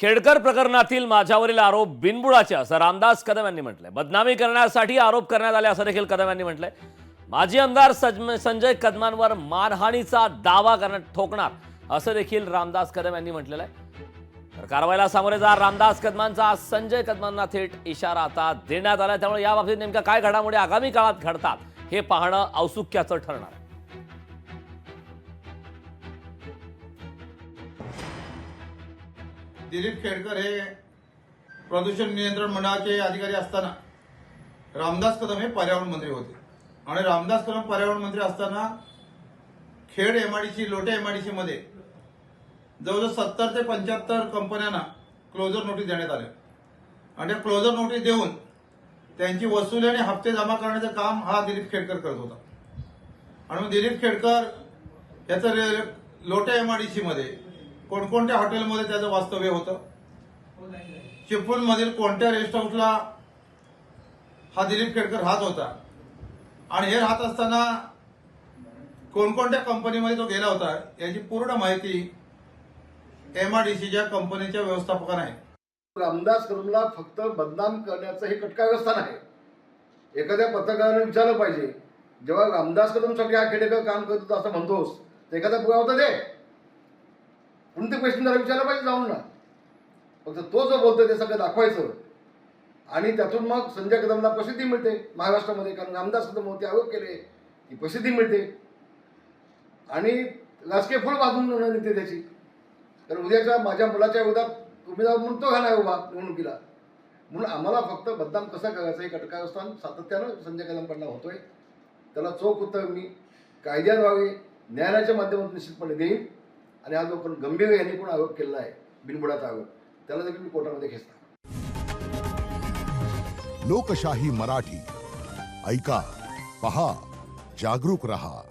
खेडकर प्रकरणातील माझ्यावरील आरोप बिनबुडाचे असं रामदास कदम यांनी म्हटलंय। बदनामी करण्यासाठी आरोप करण्यात आले असं देखील कदम यांनी म्हटलंय। माजी आमदार संजय कदमांवर मानहानीचा दावा ठोकणार असं देखील रामदास कदम यांनी म्हटलेलं आहे। तर कारवाईला सामोरे जा रामदास कदमांचा संजय कदमांना थेट इशारा आता देण्यात आला। त्यामुळे याबाबतीत नेमक्या काय घडामोडी आगामी काळात घडतात हे पाहणं औत्सुक्याचं ठरणार आहे। दिलीप खेडकर हे प्रदूषण नियंत्रण मंडळाचे अधिकारी असताना रामदास कदम हे पर्यावरण मंत्री होते आणि रामदास कदम पर्यावरण मंत्री असताना खेड एमआयडीसी लोटे एमआयडीसी मध्ये जवळजवळ 70 ते 75 कंपन्यांना क्लोजर नोटीस देण्यात आले आणि क्लोजर नोटीस देऊन त्यांची वसुली आणि हप्ते जमा करण्याचं काम हा दिलीप खेडकर करत होता। आणि मग दिलीप खेडकर याचं लोटे एमआयडीसी मध्ये कोणकोणत्या हॉटेलमध्ये त्याचं वास्तव्य होतं, चिपळूण मधील कोणत्या रेस्ट हाऊसला हा दिलीप खेडकर राहत होता आणि हे राहत असताना कोणकोणत्या कंपनीमध्ये तो गेला होता याची पूर्ण माहिती एमआयडीसीच्या कंपनीच्या व्यवस्थापकांना आहे। रामदास कदमला फक्त बदनाम करण्याचं हे कटका व्यवस्थान आहे। एखाद्या पत्रकाराने विचारलं पाहिजे, जेव्हा रामदास कदमसाठी हा खेडेकर काम करत होता असं म्हणतोस तर एखादा पुरावा होता दे, कोणते क्वेश्चन जरा विचारलं पाहिजे जाऊन ना। फक्त तो जो बोलतोय ते सगळं दाखवायचं आणि त्यातून मग संजय कदमला प्रसिद्धी मिळते महाराष्ट्रामध्ये, कारण रामदास कदम होते आरोप केले की प्रसिद्धी मिळते आणि राजकीय फूल बाजून निघते त्याची। कारण उद्याच्या माझ्या मुलाच्या विरोधात उमेदवार म्हणून तो घालाय उभा निवडणुकीला, म्हणून आम्हाला फक्त बदनाम कसं करायचं हे कटकारस्थान सातत्यानं संजय कदमकडनं होतोय। त्याला चोख उत्तर मी कायद्याद्वारे न्यायालयाच्या माध्यमातून निश्चितपणे देईन आणि हा जो पण गंभीर यांनी पण आरोप केलेला आहे बिनबुडाचा आरोप, त्याला देखील मी कोर्टामध्ये खेचणार। लोकशाही मराठी ऐका, पहा, जागरूक रहा।